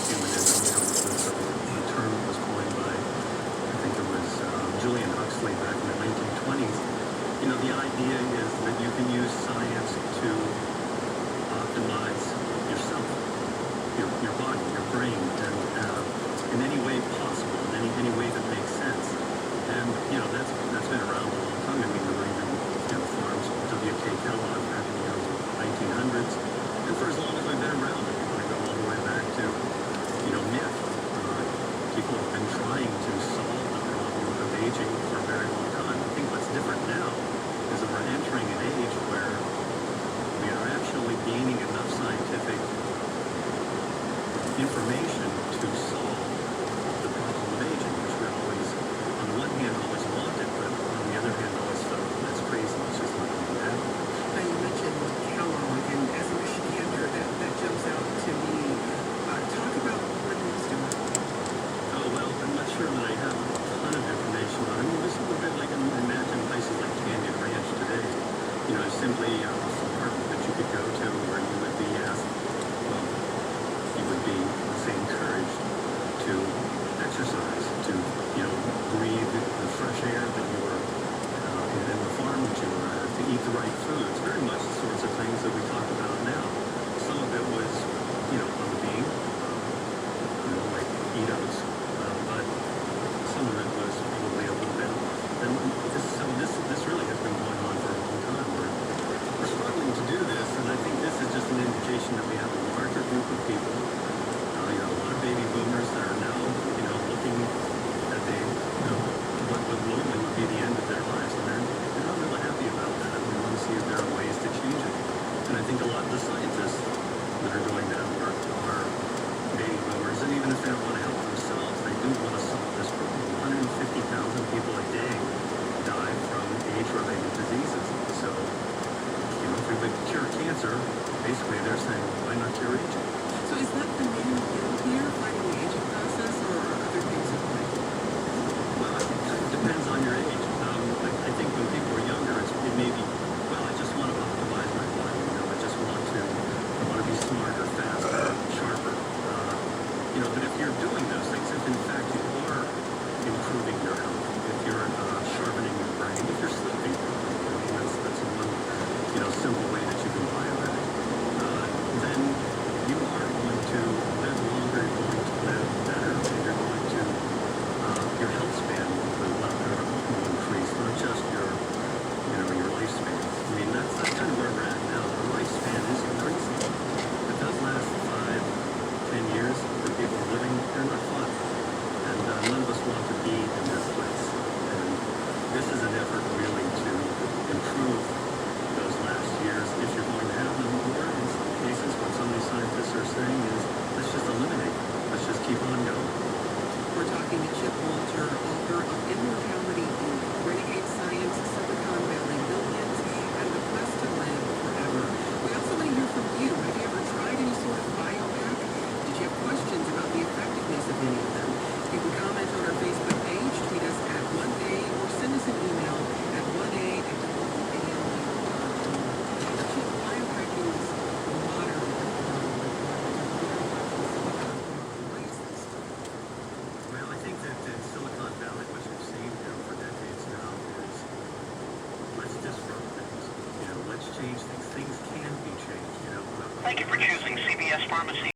transhumanism, was a term that was coined by, I think it was Julian Huxley back in the 1920s. The idea is that you can use science to optimize yourself, your body, your brain, and in any way possible, in any way that makes sense. And that's been around a long time. I mean, there were even farms, W.K. Kellogg back in the early 1900s, and for as long as I've been around, if you want to go all the way back to myth, people have been trying to solve the problem of aging for a very long time. I think what's different now is that we're entering an age where we are actually gaining enough scientific information to solve the problem of aging, which we always, on the one hand, always wanted, but on the other hand, always felt that's crazy. It's just not going to happen. Now, you mentioned Kellogg, and as a Michigander, that jumps out to me. Talk about what he's doing. Oh, well, I'm not sure that I have a ton of information on it. I mean, this is a little bit like, imagine places like Canyon Ranch today. Simply a farm that you could go to where you would be asked, well, you would be, let's say, encouraged to exercise, to, breathe the fresh air that you were in the farm that you were at, to eat the right foods. Very much the sorts of things that we talk about now. Some of it was, on the bean, like eat-outs, but some of it was probably a little bit off. And this really has been going on for a long time. We're struggling to do this, and I think this is just an indication that we have a larger group of people, a lot of baby boomers that are now, looking at what normally would be the end of their lives, and they're not really happy about that, and we want to see if there are ways to change it. And I think a lot of the scientists that are doing that work are baby boomers, and even if they don't want to help themselves, they do want to solve this problem. 150,000 people a day die from age-related diseases. So, if we would cure cancer, basically they're saying, why not cure aging? So is that the main goal here, fighting the aging process, or are other things at play? Well, I think it depends on your age. I think when people are younger, it may be, well, I just want to optimize my body. I want to be smarter, faster, sharper. But if you're doing those things, if in fact you are improving your health, if you're sharpening your brain, if you're sleeping properly, that's one, simple way that you can biohack, then you are going to live longer, you're going to live better, and you're going to, your health span will increase, not just your lifespan. I mean, that's kind of where we're at now. The lifespan is increasing. It does last 5, 10 years for people living. They're not fun. And none of us want to be in this place. And this is an effort really to improve those last years, if you're going to have them, or in some cases, what some of these scientists are saying is, let's just eliminate it. Let's just keep on going. We're talking to Chip Walter, author of Immortality Inc., Renegade Science, Silicon Valley Billions, and the Quest to Live Forever. We also want to hear from you. Have you ever tried any sort of biohack? Did you have questions about the effectiveness of any of them? You can comment on our Facebook page, tweet us at 1A, or send us an email at 1A@WAMU.org. Chip, biohacking is modern. Why is this? Well, I think that in Silicon Valley, what you've seen for decades now is, let's disrupt things. Let's change things. Things can be changed. Thank you for choosing CVS Pharmacy.